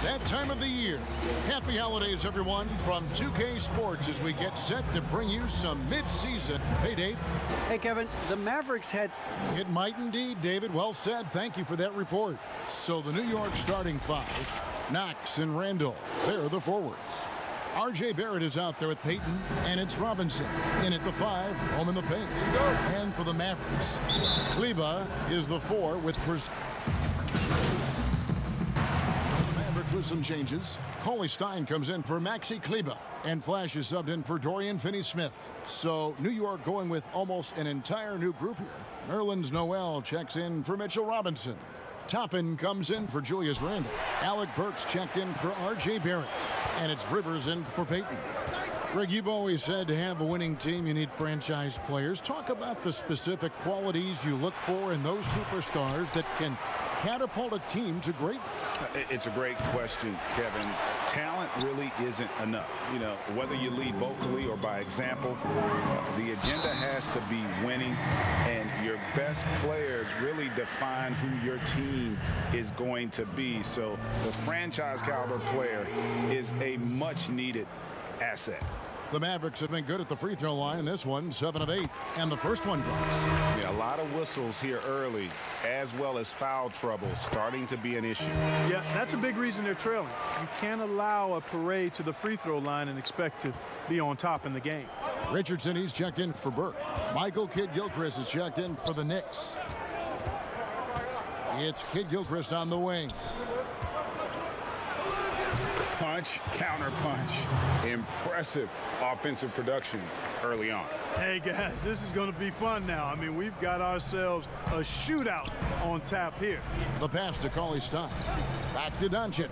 that time of the year. Happy holidays, everyone, from 2K Sports as we get set to bring you some mid-season. Hey, Dave. Hey, Kevin. The Mavericks had... It might indeed, David. Well said. Thank you for that report. So the New York starting five, Knox and Randall, they're the forwards. R.J. Barrett is out there with Payton, and it's Robinson. In at the 5, home in the paint. And for the Mavericks, Kleber is the 4 with Mavericks with some changes. Cauley Stein comes in for Maxi Kleber, and Flash is subbed in for Dorian Finney-Smith. So New York going with almost an entire new group here. Nerlens Noel checks in for Mitchell Robinson. Toppin comes in for Julius Randle. Alec Burks checked in for R.J. Barrett. And it's Rivers in for Payton. Greg, you've always said to have a winning team, you need franchise players. Talk about the specific qualities you look for in those superstars that can catapult a team to greatness. It's a great question, Kevin. Talent really isn't enough. You know, whether you lead vocally or by example, the agenda has to be winning, and your best players really define who your team is going to be. So the franchise caliber player is a much needed asset. The Mavericks have been good at the free throw line in this one, 7 of 8, and the first one drops. Yeah, a lot of whistles here early, as well as foul trouble starting to be an issue. Yeah, that's a big reason they're trailing. You can't allow a parade to the free throw line and expect to be on top in the game. Richardson, he's checked in for Burke. Michael Kidd-Gilchrist is checked in for the Knicks. It's Kidd-Gilchrist on the wing. Punch, counter punch. Impressive offensive production early on. Hey, guys, this is going to be fun now. I mean, we've got ourselves a shootout on tap here. The pass to Cauley Stein. Back to Doncic.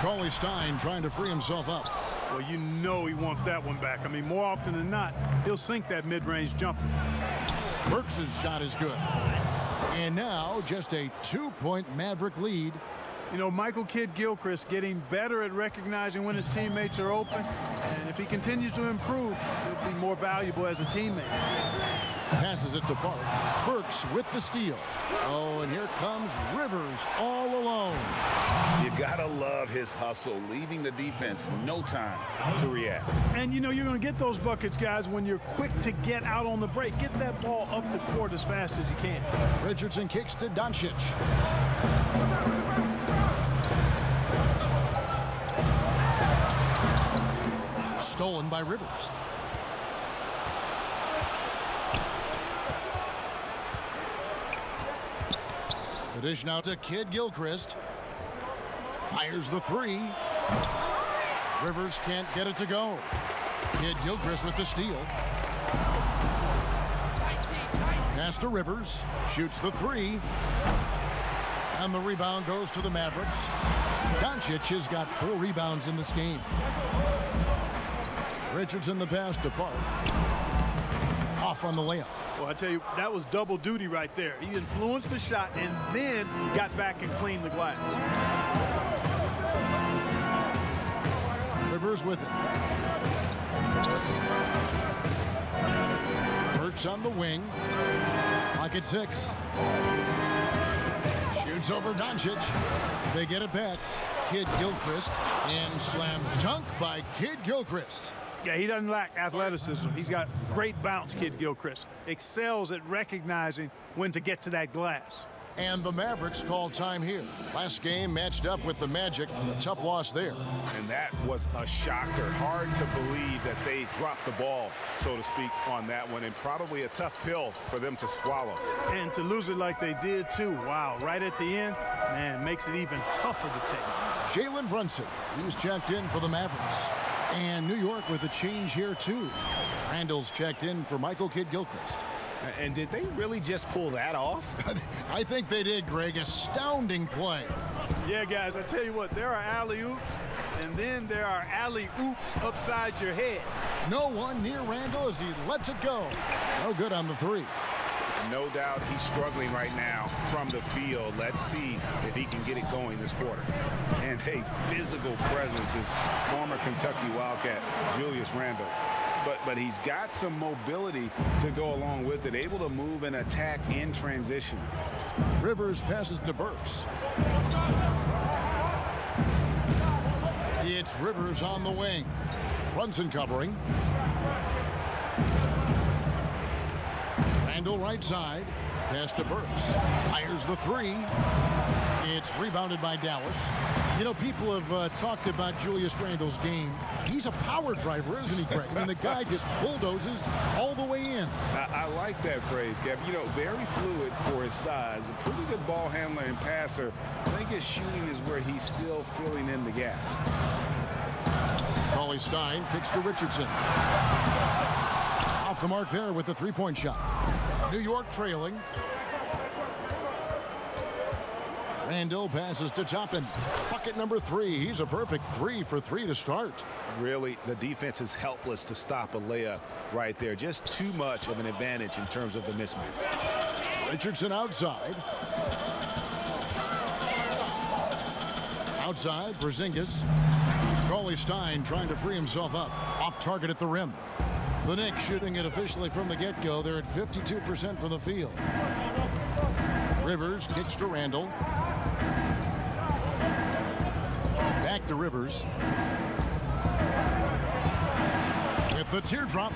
Cauley Stein trying to free himself up. Well, you know he wants that one back. I mean, more often than not, he'll sink that mid-range jumper. Burks' shot is good. And now just a 2-point Maverick lead. You know, Michael Kidd-Gilchrist getting better at recognizing when his teammates are open. And if he continues to improve, he'll be more valuable as a teammate. Passes it to Park. Burks with the steal. Oh, and here comes Rivers all alone. You gotta love his hustle, leaving the defense no time to react. And you know you're gonna get those buckets, guys, when you're quick to get out on the break. Get that ball up the court as fast as you can. Richardson kicks to Doncic. Stolen by Rivers. The dish now to Kidd-Gilchrist. Fires the 3. Rivers can't get it to go. Kidd-Gilchrist with the steal. Pass to Rivers. Shoots the 3. And the rebound goes to the Mavericks. Doncic has got 4 rebounds in this game. Richardson the pass to Park. Off on the layup. Well, I tell you, that was double duty right there. He influenced the shot and then got back and cleaned the glass. Rivers with it. Burks on the wing. Clock at 6. Shoots over Doncic. They get it back. Kidd-Gilchrist and slam dunk by Kidd-Gilchrist. Yeah, he doesn't lack athleticism. He's got great bounce, Kidd-Gilchrist. Excels at recognizing when to get to that glass. And the Mavericks call time here. Last game matched up with the Magic. A tough loss there. And that was a shocker. Hard to believe that they dropped the ball, so to speak, on that one. And probably a tough pill for them to swallow. And to lose it like they did, too. Wow, right at the end, man, makes it even tougher to take. Jalen Brunson, he's checked in for the Mavericks. And New York with a change here, too. Randall's checked in for Michael Kidd-Gilchrist. And did they really just pull that off? I think they did, Greg. Astounding play. Yeah, guys, I tell you what, there are alley-oops, and then there are alley-oops upside your head. No one near Randall as he lets it go. No good on the 3. No doubt he's struggling right now from the field. Let's see if he can get it going this quarter. And a physical presence is former Kentucky Wildcat Julius Randle. But he's got some mobility to go along with it, able to move and attack in transition. Rivers passes to Burks. It's Rivers on the wing. Brunson covering. Randall right side. Pass to Burks. Fires the three. It's rebounded by Dallas. You know, people have talked about Julius Randle's game. He's a power driver, isn't he, Greg? I mean, the guy just bulldozes all the way in. I like that phrase, Kevin. You know, very fluid for his size. A pretty good ball handler and passer. I think his shooting is where he's still filling in the gaps. Cauley-Stein kicks to Richardson. Off the mark there with the three-point shot. New York trailing. Randall passes to Toppin. Bucket number 3. He's a perfect 3 for 3 to start. Really, the defense is helpless to stop a layup right there. Just too much of an advantage in terms of the mismatch. Richardson outside. Outside, Porzingis. Cauley-Stein trying to free himself up. Off target at the rim. The Knicks shooting it officially from the get-go. They're at 52% from the field. Rivers kicks to Randall. Back to Rivers. With the teardrop.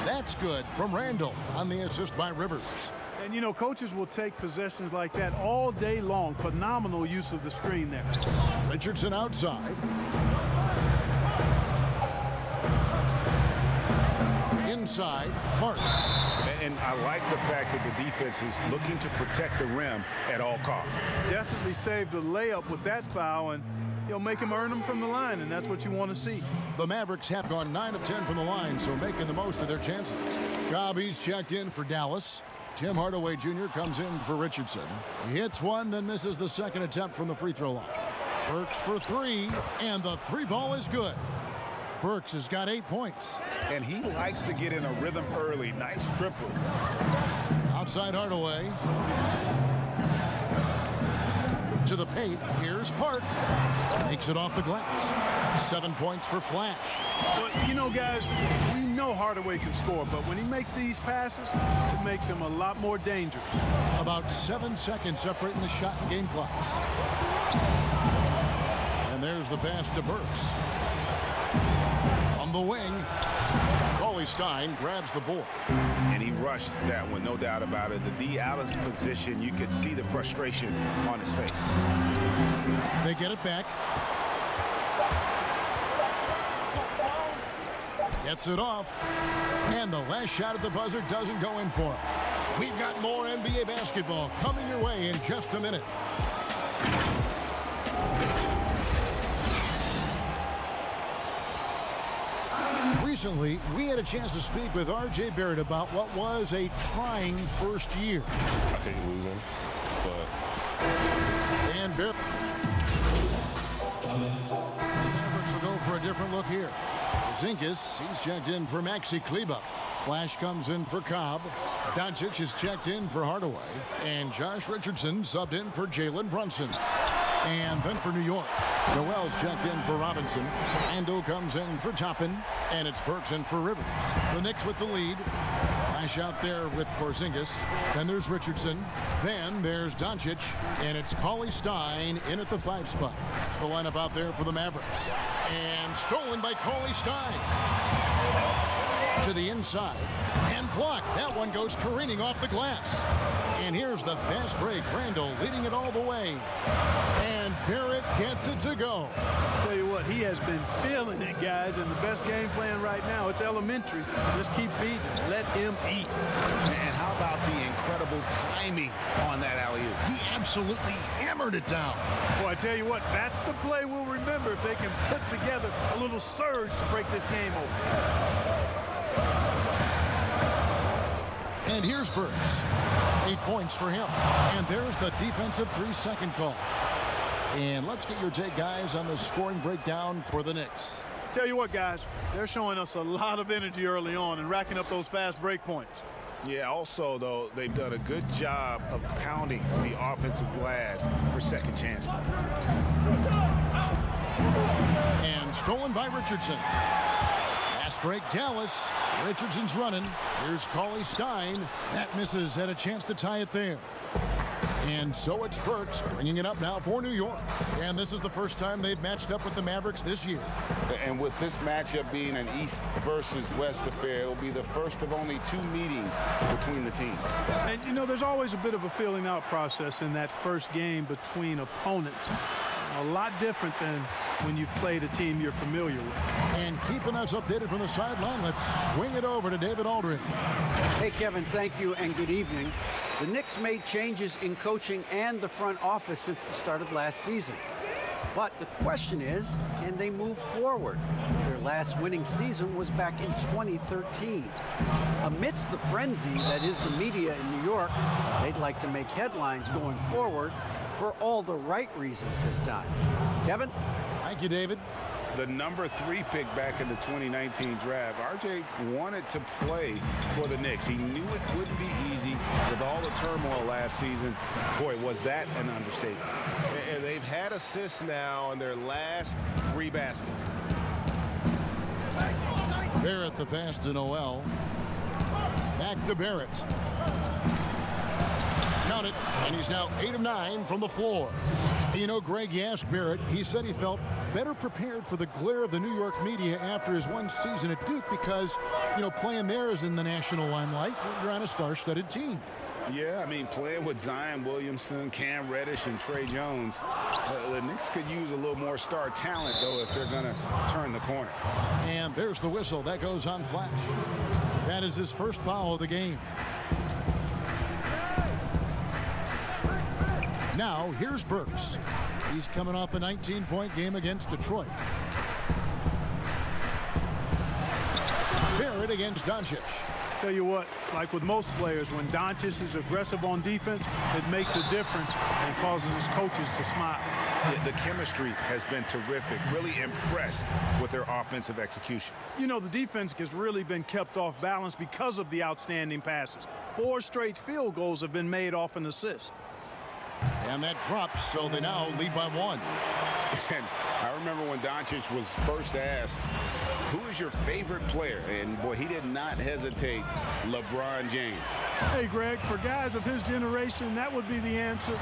That's good from Randall on the assist by Rivers. And, you know, coaches will take possessions like that all day long. Phenomenal use of the screen there. Richardson outside. Inside, Mark. And I like the fact that the defense is looking to protect the rim at all costs. Definitely saved a layup with that foul, and you'll make him earn them from the line, and that's what you want to see. The Mavericks have gone 9 of 10 from the line, so making the most of their chances. Gobby's checked in for Dallas. Tim Hardaway Jr. comes in for Richardson. He hits one, then misses the second attempt from the free throw line. Burks for 3, and the 3 ball is good. Burks has got 8 points. And he likes to get in a rhythm early. Nice triple. Outside Hardaway. To the paint. Here's Park. Makes it off the glass. 7 points for Flash. Well, you know, guys, we know Hardaway can score, but when he makes these passes, it makes him a lot more dangerous. About 7 seconds separating the shot and game clocks. And there's the pass to Burks. On the wing, Cauley-Stein grabs the board. And he rushed that one, no doubt about it. The D out of position, you could see the frustration on his face. They get it back. Gets it off. And the last shot at the buzzer doesn't go in for him. We've got more NBA basketball coming your way in just a minute. Recently, we had a chance to speak with R.J. Barrett about what was a trying first year. I hate losing, but... And Barrett. Mavericks will go for a different look here. Porzingis, he's checked in for Maxi Kleber. Flash comes in for Cobb. Doncic is checked in for Hardaway. And Josh Richardson subbed in for Jalen Brunson. And then for New York, Noel's checked in for Robinson. Randall comes in for Toppin. And it's Burks in for Rivers. The Knicks with the lead. Flash out there with Porzingis. Then there's Richardson. Then there's Doncic. And it's Cauley-Stein in at the 5 spot. It's the lineup out there for the Mavericks. And stolen by Cauley-Stein. To the inside. And blocked. That one goes careening off the glass. And here's the fast break. Randall leading it all the way. And Barrett gets it to go. Tell you what, he has been feeling it, guys, and the best game plan right now, it's elementary. Just keep feeding. Let him eat. And how about the incredible timing on that alley-oop? He absolutely hammered it down. Boy, I tell you what, that's the play we'll remember if they can put together a little surge to break this game open. And here's Burks. 8 points for him. And there's the defensive 3-second call. And let's get your take, guys, on the scoring breakdown for the Knicks. Tell you what, guys, they're showing us a lot of energy early on and racking up those fast break points. Yeah, also, though, they've done a good job of pounding the offensive glass for second chance points. And stolen by Richardson. Fast break, Dallas. Richardson's running. Here's Cauley-Stein. That misses. Had a chance to tie it there. And so it's Burks bringing it up now for New York. And this is the first time they've matched up with the Mavericks this year. And with this matchup being an East versus West affair, it will be the first of only 2 meetings between the teams. And, you know, there's always a bit of a filling out process in that first game between opponents. A lot different than when you've played a team you're familiar with. And keeping us updated from the sideline, let's swing it over to David Aldridge. Hey, Kevin, thank you and good evening. The Knicks made changes in coaching and the front office since the start of last season. But the question is, can they move forward? Their last winning season was back in 2013. Amidst the frenzy that is the media in New York, they'd like to make headlines going forward for all the right reasons this time. Kevin? Thank you, David. The number 3 pick back in the 2019 draft, RJ wanted to play for the Knicks. He knew it wouldn't be easy with all the turmoil last season. Boy, was that an understatement. And they've had assists now in their last 3 baskets. Barrett the pass to Noel. Back to Barrett. Count it, and he's now 8 of 9 from the floor. You know, Greg, you asked Barrett, he said he felt better prepared for the glare of the New York media after his one season at Duke because, you know, playing there is in the national limelight. You're on a star-studded team. Yeah, I mean, playing with Zion Williamson, Cam Reddish, and Trey Jones, the Knicks could use a little more star talent, though, if they're going to turn the corner. And there's the whistle. That goes on Flash. That is his first foul of the game. Now, here's Burks. He's coming off a 19-point game against Detroit. Barrett against Doncic. Tell you what, like with most players, when Doncic is aggressive on defense, it makes a difference and causes his coaches to smile. Yeah, the chemistry has been terrific. Really impressed with their offensive execution. You know, the defense has really been kept off balance because of the outstanding passes. 4 straight field goals have been made off an assist. And that drops, so they now lead by 1. And I remember when Doncic was first asked, who is your favorite player? And, boy, he did not hesitate. LeBron James. Hey, Greg, for guys of his generation, that would be the answer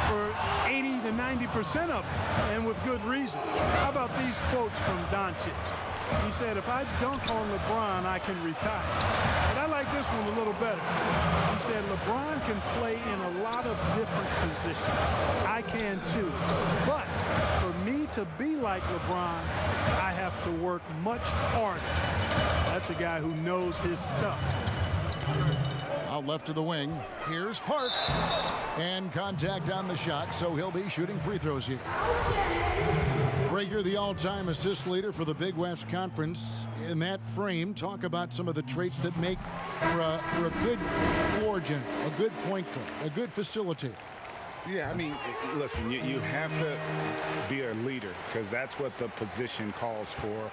for 80 to 90% of them, and with good reason. How about these quotes from Doncic? He said, if I dunk on LeBron, I can retire. But I like this one a little better. He said, LeBron can play in a lot of different positions. I can too. But for me to be like LeBron, I have to work much harder. That's a guy who knows his stuff. Out left of the wing. Here's Park. And contact on the shot, so he'll be shooting free throws here. Greg, you're the all-time assist leader for the Big West Conference. In that frame, talk about some of the traits that make for a good floor general, a good point guard, a good facilitator. Yeah, I mean, listen, you have to be a leader because that's what the position calls for.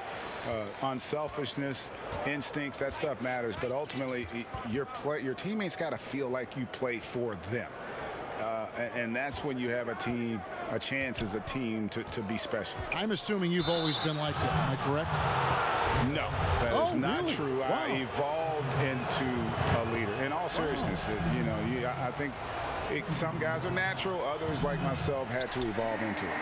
Unselfishness, instincts, that stuff matters. But ultimately, your teammates got to feel like you played for them. And that's when you have a chance as a team to be special. I'm assuming you've always been like that. Am I correct? No, that is not really? true. Wow. I evolved into a leader. In all seriousness, I think some guys are natural. Others, like myself, had to evolve into it.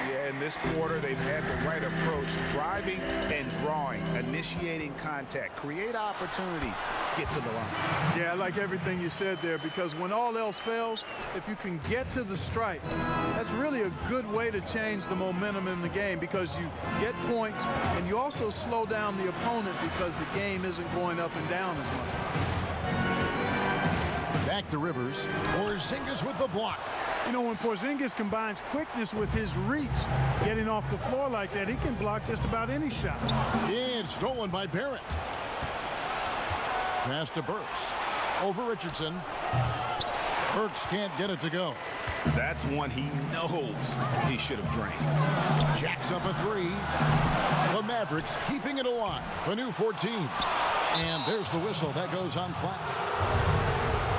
Yeah, in this quarter, they've had the right approach, driving and drawing, initiating contact, create opportunities, get to the line. Yeah, I like everything you said there, because when all else fails, if you can get to the stripe, that's really a good way to change the momentum in the game, because you get points and you also slow down the opponent because the game isn't going up and down as much. Back to Rivers. Porzingis with the block. You know, when Porzingis combines quickness with his reach, getting off the floor like that, he can block just about any shot. And stolen by Barrett. Pass to Burks. Over Richardson. Burks can't get it to go. That's one he knows he should have drained. Jacks up a 3. The Mavericks keeping it alive. The new 14. And there's the whistle. That goes on Flash.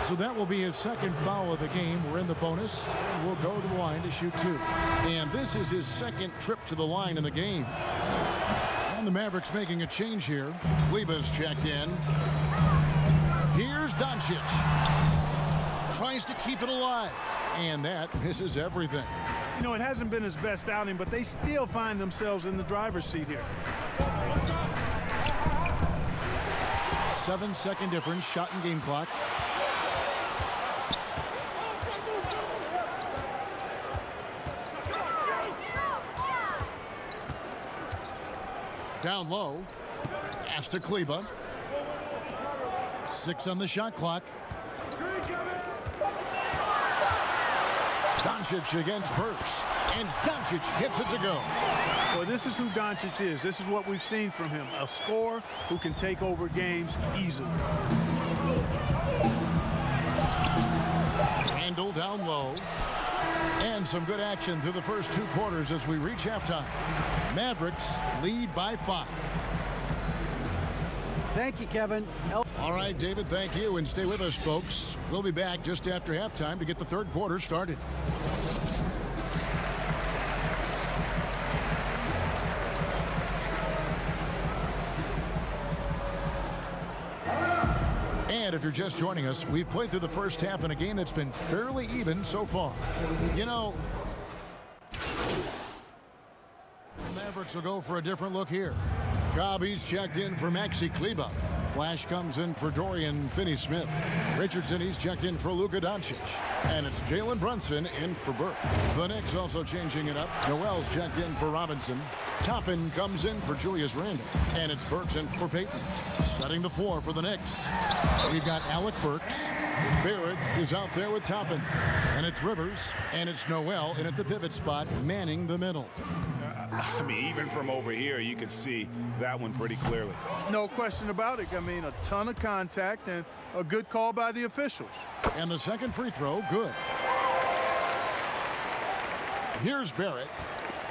So that will be his second foul of the game. We're in the bonus. And we'll go to the line to shoot 2. And this is his second trip to the line in the game. And the Mavericks making a change here. Kleba's checked in. Here's Doncic. Tries to keep it alive. And that misses everything. You know, it hasn't been his best outing, but they still find themselves in the driver's seat here. 7-second difference, shot and game clock. Down low, pass to Kleber. 6 on the shot clock. Doncic against Burks, and Doncic gets it to go. Well, this is who Doncic is. This is what we've seen from him, a scorer who can take over games easily. Randle down low. And some good action through the first 2 quarters as we reach halftime. Mavericks lead by 5. Thank you, Kevin. All right, David, thank you. And stay with us, folks. We'll be back just after halftime to get the third quarter started. And if you're just joining us, we've played through the first half in a game that's been fairly even so far. You know, Mavericks will go for a different look here. Cobb, he's checked in for Maxi Kleber. Flash comes in for Dorian Finney-Smith. Richardson, he's checked in for Luka Doncic. And it's Jalen Brunson in for Burke. The Knicks also changing it up. Noel's checked in for Robinson. Toppin comes in for Julius Randle. And it's Burks in for Payton. Setting the floor for the Knicks. We've got Alec Burks. Barrett is out there with Toppin. And it's Rivers. And it's Noel in at the pivot spot, manning the middle. I mean, even from over here, you could see that one pretty clearly. No question about it. I mean, a ton of contact and a good call by the officials. And the second free throw, good. Here's Barrett.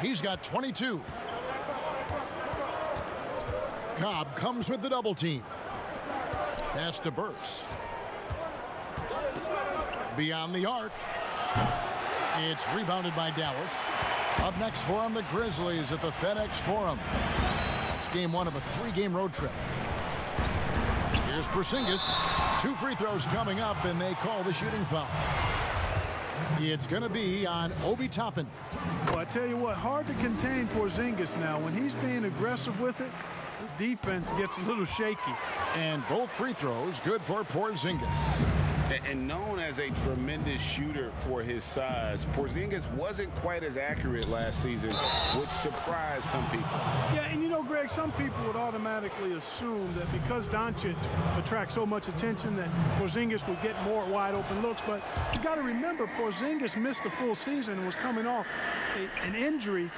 He's got 22. Cobb comes with the double team. Pass to Burks. Beyond the arc. It's rebounded by Dallas. Up next for them, the Grizzlies at the FedEx Forum. It's game 1 of a 3-game road trip. Here's Porzingis. 2 free throws coming up, and they call the shooting foul. It's going to be on Obi Toppin. Well, I tell you what, hard to contain Porzingis now. When he's being aggressive with it, the defense gets a little shaky. And both free throws good for Porzingis. And known as a tremendous shooter for his size, Porzingis wasn't quite as accurate last season, which surprised some people. Yeah, and you know, Greg, some people would automatically assume that because Doncic attracts so much attention that Porzingis would get more wide open looks. But you got to remember, Porzingis missed a full season and was coming off an injury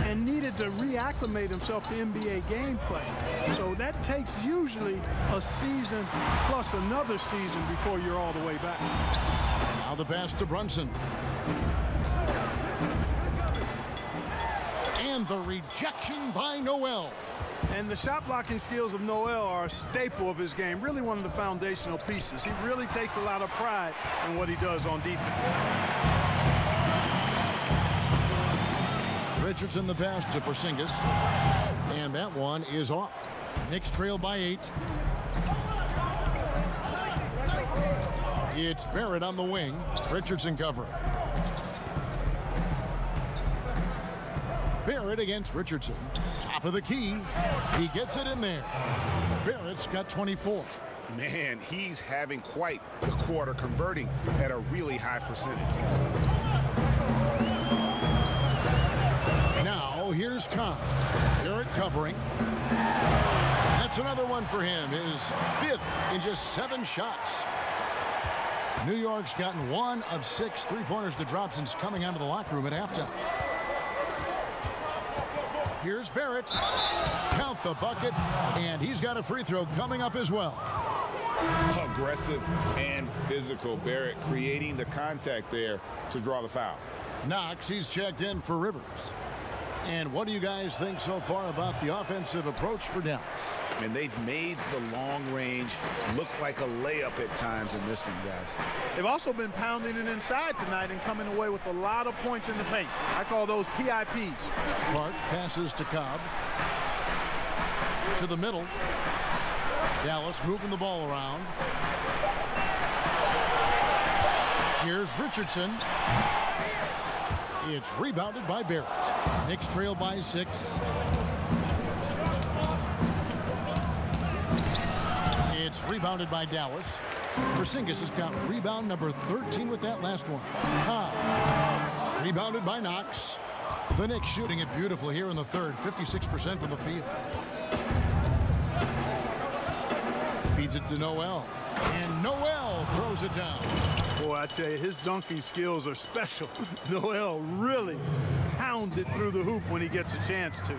and needed to reacclimate himself to NBA gameplay. So that takes usually a season plus another season before you're all the way back. Now the pass to Brunson. And the rejection by Noel. And the shot blocking skills of Noel are a staple of his game, really one of the foundational pieces. He really takes a lot of pride in what he does on defense. Richardson the pass to Porzingis. And that one is off. Knicks trail by 8. It's Barrett on the wing. Richardson covering. Barrett against Richardson. Top of the key. He gets it in there. Barrett's got 24. Man, he's having quite the quarter, converting at a really high percentage. Now here's Cobb. Barrett covering. That's another one for him. His 5th in just 7 shots. New York's gotten 1 of 6 3-pointers to drop since coming out of the locker room at halftime. Here's Barrett. Count the bucket, and he's got a free throw coming up as well. Aggressive and physical. Barrett creating the contact there to draw the foul. Knox, he's checked in for Rivers. And what do you guys think so far about the offensive approach for Dallas? And they've made the long range look like a layup at times in this one, guys. They've also been pounding it inside tonight and coming away with a lot of points in the paint. I call those PIPs. Clark passes to Cobb. To the middle. Dallas moving the ball around. Here's Richardson. It's rebounded by Barrett. Knicks trail by 6. It's rebounded by Dallas. Porzingis has got rebound number 13 with that last one. Rebounded by Knox. The Knicks shooting it beautiful here in the third, 56% from the field. Feeds it to Noel. And Noel throws it down. Boy, I tell you, his dunking skills are special. Noel really pounds it through the hoop when he gets a chance to.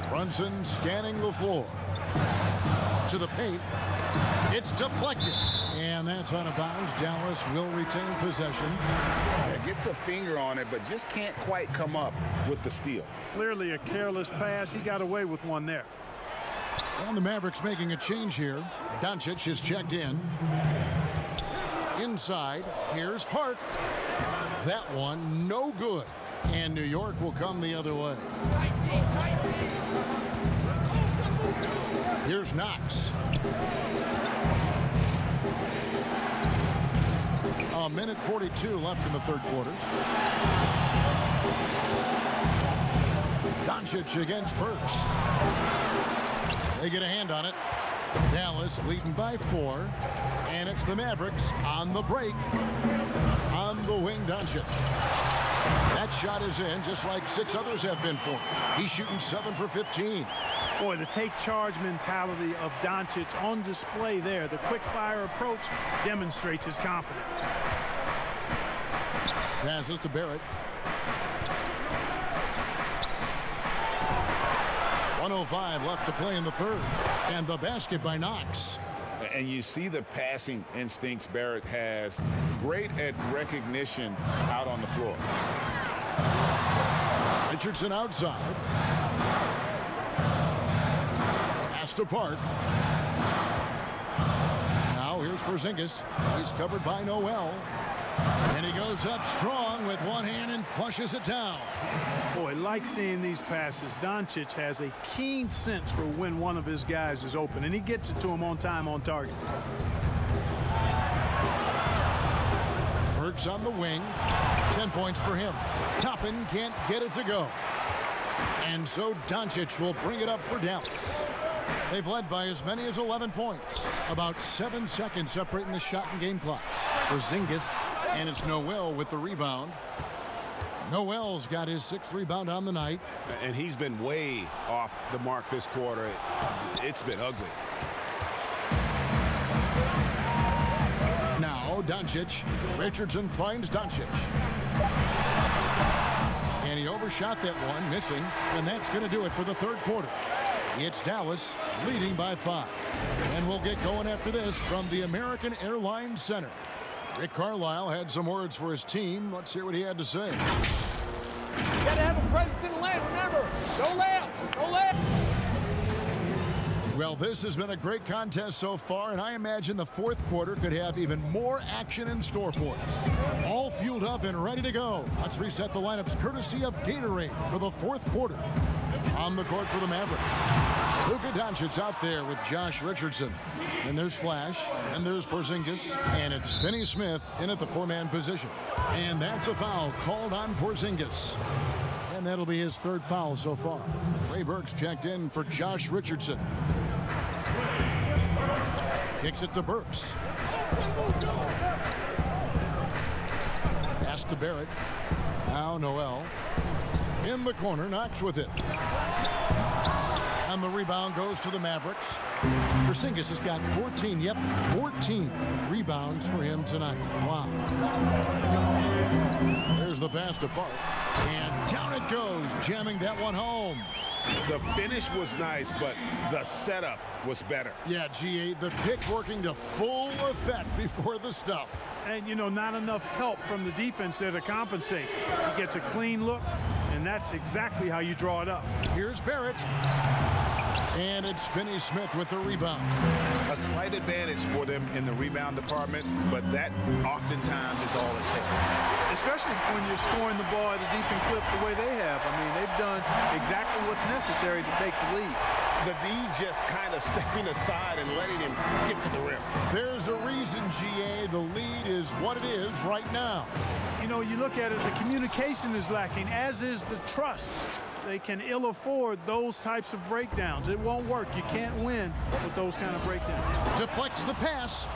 Brunson scanning the floor. To the paint. It's deflected. And that's out of bounds. Dallas will retain possession. Yeah, gets a finger on it, but just can't quite come up with the steal. Clearly a careless pass. He got away with one there. And the Mavericks making a change here. Doncic is checked in. Inside, here's Park. That one, no good. And New York will come the other way. Here's Knox. A minute 42 left in the third quarter. Doncic against Burks. They get a hand on it. Dallas leading by 4. And it's the Mavericks on the break. On the wing, Doncic. That shot is in, just like 6 others have been for him. He's shooting 7 for 15. Boy, the take charge mentality of Doncic on display there. The quick fire approach demonstrates his confidence. Passes to Barrett. 1:05 left to play in the third. And the basket by Knox. And you see the passing instincts Barrett has. Great at recognition out on the floor. Richardson outside. Pass to Park. Now here's Porzingis. He's covered by Noel. And he goes up strong with one hand and flushes it down. Boy, like seeing these passes. Doncic has a keen sense for when one of his guys is open, and he gets it to him on time, on target. Burks on the wing. 10 points for him. Toppin can't get it to go. And so Doncic will bring it up for Dallas. They've led by as many as 11 points. About 7 seconds separating the shot and game clocks. Porzingis, and it's Noel with the rebound. Noel's got his 6th rebound on the night. And he's been way off the mark this quarter. It's been ugly. Now Doncic. Richardson finds Doncic. And he overshot that one, missing. And that's going to do it for the third quarter. It's Dallas leading by 5. And we'll get going after this from the American Airlines Center. Rick Carlisle had some words for his team. Let's hear what he had to say. You got to have a presence in the lane. Remember, no layups, no layups. Well, this has been a great contest so far, and I imagine the fourth quarter could have even more action in store for us. All fueled up and ready to go. Let's reset the lineups courtesy of Gatorade for the fourth quarter. On the court for the Mavericks, Luka Doncic out there with Josh Richardson. And there's Flash, and there's Porzingis, and it's Finney Smith in at the 4-man position. And that's a foul called on Porzingis. And that'll be his 3rd foul so far. Trey Burks checked in for Josh Richardson. Kicks it to Burks. Pass to Barrett. Now Noel. In the corner, Knox with it. And the rebound goes to the Mavericks. Porzingis has got 14 rebounds for him tonight. Wow. There's the pass to Park. And down it goes, jamming that one home. The finish was nice, but the setup was better. Yeah, G8, the pick working to full effect before the stuff. And, you know, not enough help from the defense there to compensate. He gets a clean look, and that's exactly how you draw it up. Here's Barrett. And it's Finney Smith with the rebound. A slight advantage for them in the rebound department, but that oftentimes is all it takes. Especially when you're scoring the ball at a decent clip the way they have. I mean, they've done exactly what's necessary to take the lead. The D just kind of stepping aside and letting him get to the rim. There's a reason, GA, the lead is what it is right now. You know, you look at it, the communication is lacking, as is the trust. They can ill afford those types of breakdowns. It won't work. You can't win with those kind of breakdowns. Deflects the pass.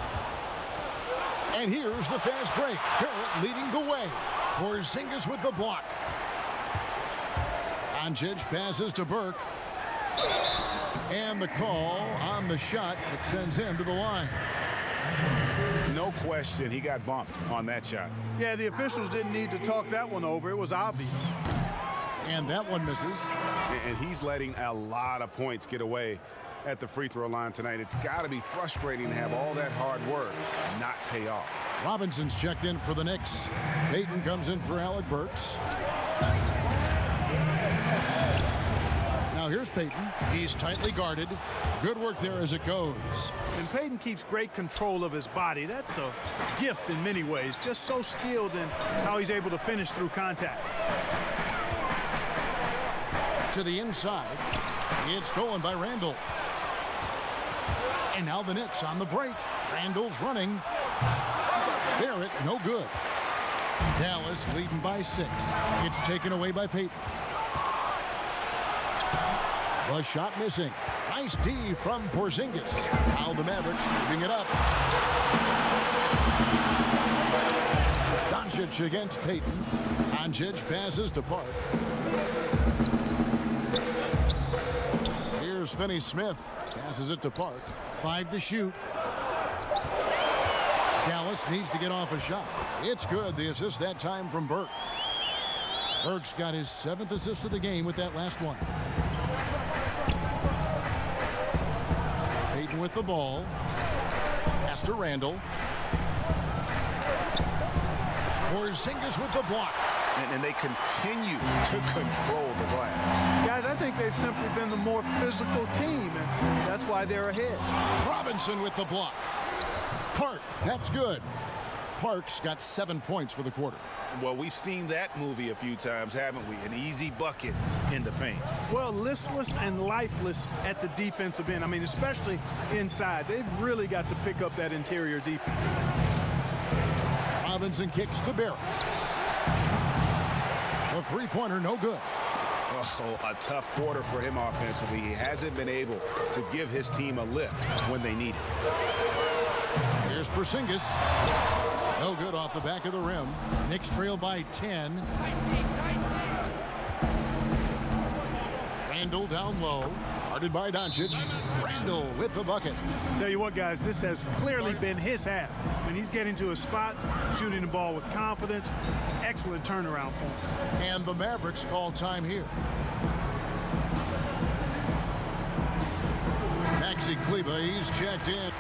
And here's the fast break. Barrett leading the way. Porzingis with the block. Doncic passes to Burke. And the call on the shot that sends him to the line. No question, he got bumped on that shot. Yeah, the officials didn't need to talk that one over. It was obvious. And that one misses. And he's letting a lot of points get away at the free throw line tonight. It's got to be frustrating to have all that hard work not pay off. Robinson's checked in for the Knicks. Payton comes in for Alec Burks. Now here's Payton. He's tightly guarded. Good work there as it goes. And Payton keeps great control of his body. That's a gift in many ways. Just so skilled in how he's able to finish through contact. To the inside. It's stolen by Randall. And now the Knicks on the break. Randall's running. Barrett, no good. Dallas leading by 6. It's taken away by Payton. The shot missing. Nice D from Porzingis. Now the Mavericks moving it up. Doncic against Payton. Doncic passes to Park. Here's Finney-Smith. Passes it to Park. 5 to shoot. Dallas needs to get off a shot. It's good. The assist that time from Burke. Burke's got his 7th assist of the game with that last one. Payton with the ball. Pass to Randall. Porzingis with the block. And they continue to control the glass. Guys, I think they've simply been the more physical team, and that's why they're ahead. Robinson with the block. Park, that's good. Park's got 7 points for the quarter. Well, we've seen that movie a few times, haven't we? An easy bucket in the paint. Well, listless and lifeless at the defensive end. I mean, especially inside. They've really got to pick up that interior defense. Robinson kicks to Barrett. The three-pointer, no good. Oh, a tough quarter for him offensively. He hasn't been able to give his team a lift when they need it. Here's Porzingis. No good off the back of the rim. Knicks trail by 10. Randall down low. Guarded by Doncic. Randall with the bucket. Tell you what, guys, this has clearly been his half. When he's getting to a spot, shooting the ball with confidence, excellent turnaround for him. And the Mavericks call time here. Maxi Kleber, he's checked in.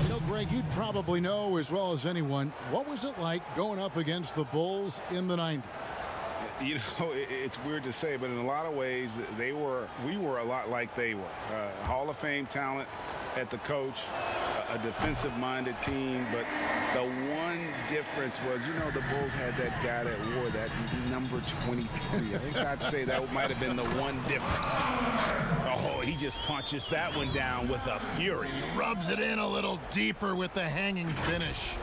You know, Greg, you'd probably know as well as anyone, what was it like going up against the Bulls in the 90s? You know, it's weird to say, but in a lot of ways, we were a lot like they were. Hall of Fame talent at the coach, a defensive-minded team, but the one difference was, you know, the Bulls had that guy that wore that number 23. I think I'd say that might have been the one difference. Oh, he just punches that one down with a fury. He rubs it in a little deeper with the hanging finish.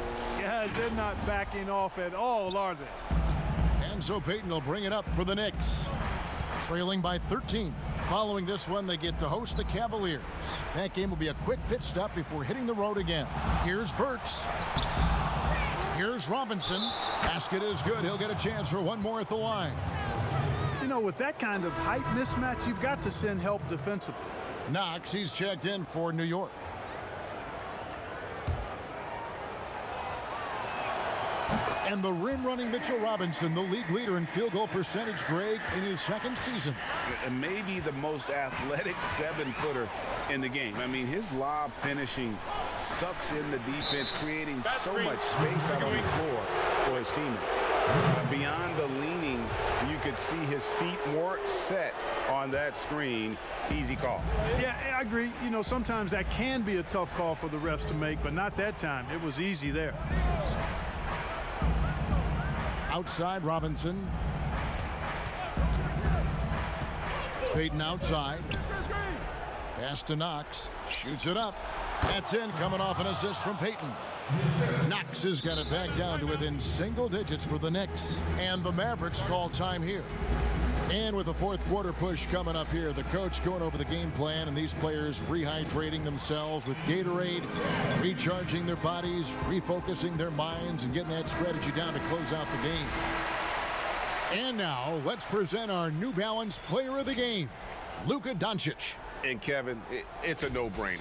Guys, they're not backing off at all, are they? And so Payton will bring it up for the Knicks. Trailing by 13. Following this one, they get to host the Cavaliers. That game will be a quick pit stop before hitting the road again. Here's Burks. Here's Robinson. Basket is good. He'll get a chance for one more at the line. You know, with that kind of height mismatch, you've got to send help defensively. Knox, he's checked in for New York. And the rim-running Mitchell Robinson, the league leader in field goal percentage, Greg, in his second season. And maybe the most athletic 7-footer in the game. I mean, his lob finishing sucks in the defense, creating so much space out on the floor for his teammates. Beyond the leaning, you could see his feet more set on that screen. Easy call. Yeah, I agree. You know, sometimes that can be a tough call for the refs to make, but not that time. It was easy there. Outside, Robinson. Payton outside. Pass to Knox. Shoots it up. That's in, coming off an assist from Payton. Knox has got it back down to within single digits for the Knicks. And the Mavericks call time here. And with the fourth quarter push coming up here, the coach going over the game plan and these players rehydrating themselves with Gatorade, recharging their bodies, refocusing their minds, and getting that strategy down to close out the game. And now, let's present our New Balance player of the game, Luka Doncic. And Kevin, it's a no-brainer.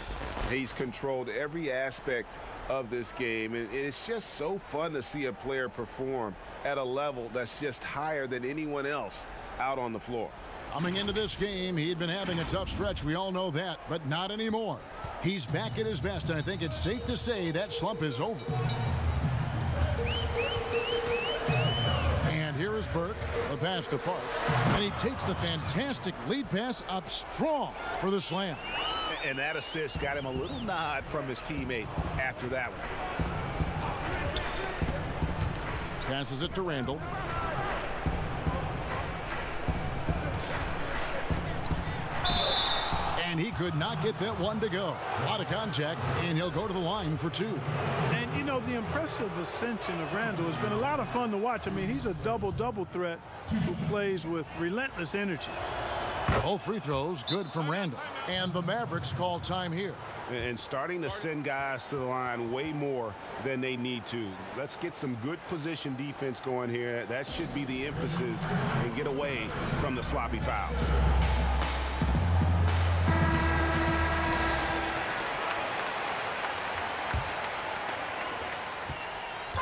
He's controlled every aspect of this game, and it's just so fun to see a player perform at a level that's just higher than anyone else out on the floor. Coming into this game, he'd been having a tough stretch. We all know that, but not anymore. He's back at his best, and I think it's safe to say that slump is over. And here is Burke, the pass to Park, and he takes the fantastic lead pass up strong for the slam. And that assist got him a little nod from his teammate after that one. Passes it to Randall. And he could not get that one to go. A lot of contact, and he'll go to the line for two. And, you know, the impressive ascension of Randall has been a lot of fun to watch. I mean, he's a double-double threat who plays with relentless energy. Both free throws good from Randall. And the Mavericks call time here. And starting to send guys to the line way more than they need to. Let's get some good position defense going here. That should be the emphasis, and get away from the sloppy foul.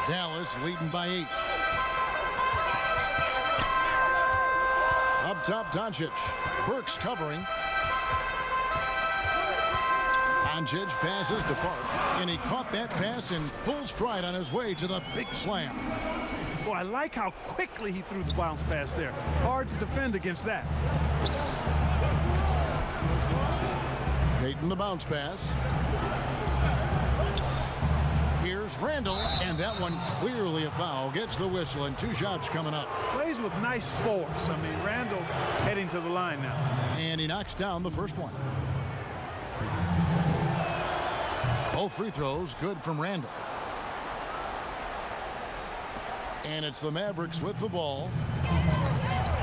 Dallas leading by 8. Up top, Doncic. Burks covering. Doncic passes to Park, and he caught that pass in full stride on his way to the big slam. Boy, I like how quickly he threw the bounce pass there. Hard to defend against that. Payton the bounce pass. Here's Randall, and that one clearly a foul. Gets the whistle, and 2 shots coming up. Plays with nice force. I mean, Randall heading to the line now. And he knocks down the first one. Both free throws good from Randall. And it's the Mavericks with the ball.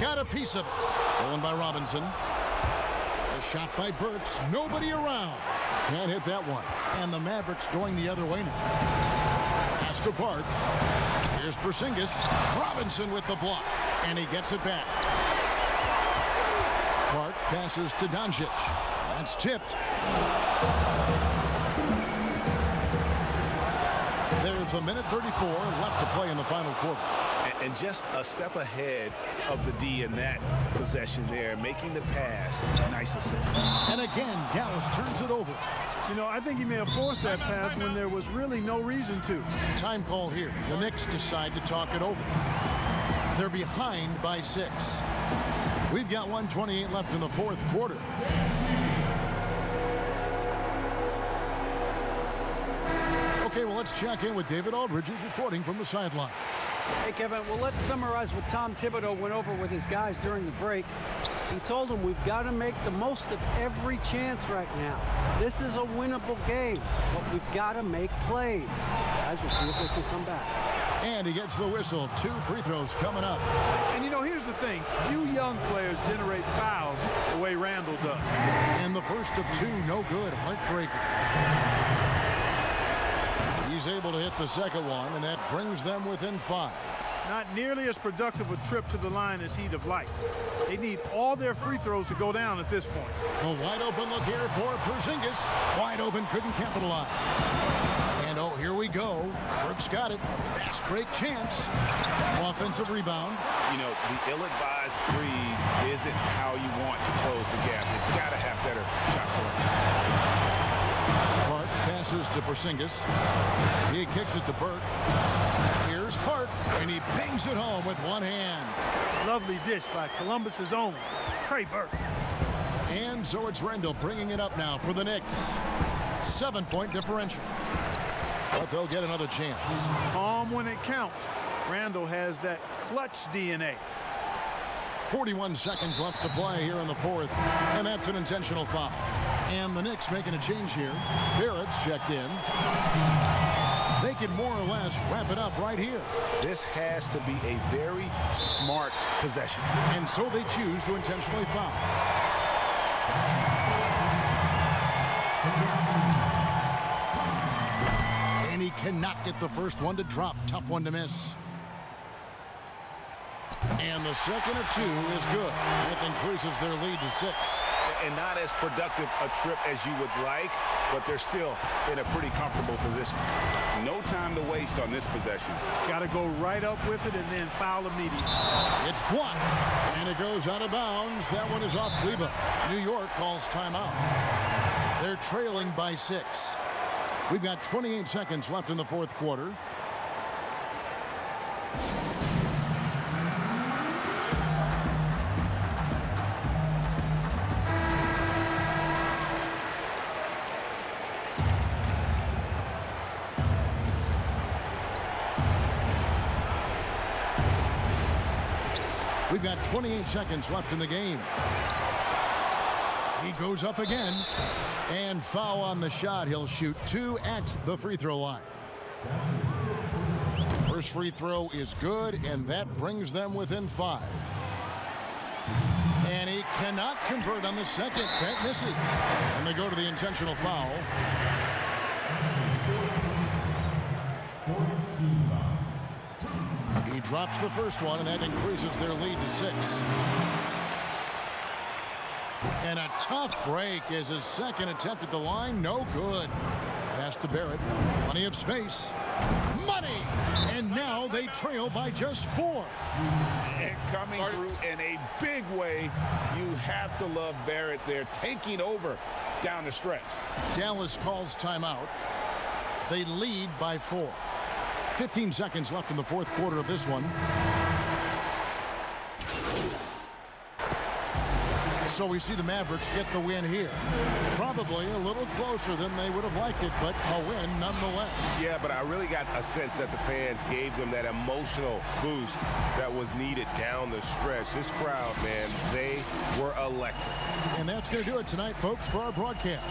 Got a piece of it. Stolen by Robinson. A shot by Burks. Nobody around. Can't hit that one. And the Mavericks going the other way now. Pass to Park. Here's Porzingis. Robinson with the block. And he gets it back. Park passes to Doncic. That's tipped. There's a minute 34 left to play in the final quarter. And just a step ahead of the D in that possession there, making the pass. Nice assist. And again, Dallas turns it over. You know, I think he may have forced that pass when there was really no reason to. Time call here. The Knicks decide to talk it over. They're behind by 6. We've got 1:28 left in the fourth quarter. Okay, well, let's check in with David Aldridge, who's reporting from the sideline. Hey, Kevin, well, let's summarize what Tom Thibodeau went over with his guys during the break. He told them we've got to make the most of every chance right now. This is a winnable game, but we've got to make plays. Guys, we'll see if they can come back. And he gets the whistle. 2 free throws coming up. And, you know, here's the thing. Few young players generate fouls the way Randall does. And the first of 2, no good. Heartbreaker. He's able to hit the second one, and that brings them within 5. Not nearly as productive a trip to the line as he'd have liked. They need all their free throws to go down at this point. A wide open look here for Porzingis. Wide open, couldn't capitalize. And oh, here we go. Burks got it. A fast break chance. Offensive rebound. You know, the ill-advised threes isn't how you want to close the gap. You've got to have better shot selection. Park passes to Porzingis. He kicks it to Burke. Here's Park, and he bangs it home with one hand. Lovely dish by Columbus's own Trey Burke. And so it's Randall bringing it up now for the Knicks. 7-point differential. But they'll get another chance. Calm when it counts. Randall has that clutch DNA. 41 seconds left to play here in the fourth, and that's an intentional foul. And the Knicks making a change here. Barrett's checked in. They can more or less wrap it up right here. This has to be a very smart possession. And so they choose to intentionally foul. And he cannot get the first one to drop. Tough one to miss. And the second of 2 is good. That increases their lead to 6. And not as productive a trip as you would like, but they're still in a pretty comfortable position. No time to waste on this possession. Got to go right up with it and then foul immediately. It's blocked, and it goes out of bounds. That one is off Kleber. New York calls timeout. They're trailing by 6. We've got 28 seconds left in the fourth quarter. We've got 28 seconds left in the game. He goes up again. And foul on the shot. He'll shoot 2 at the free throw line. First free throw is good, and that brings them within 5. And he cannot convert on the second. That misses. And they go to the intentional foul. He drops the first one, and that increases their lead to 6. And a tough break is his second attempt at the line. No good. Pass to Barrett. Plenty of space. Money! And now they trail by just 4. And coming through in a big way, you have to love Barrett there, taking over down the stretch. Dallas calls timeout. They lead by 4. 15 seconds left in the fourth quarter of this one. So we see the Mavericks get the win here. Probably a little closer than they would have liked it, but a win nonetheless. Yeah, but I really got a sense that the fans gave them that emotional boost that was needed down the stretch. This crowd, man, they were electric. And that's going to do it tonight, folks, for our broadcast.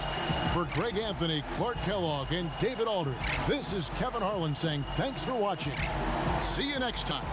For Greg Anthony, Clark Kellogg, and David Aldridge, this is Kevin Harlan saying thanks for watching. See you next time.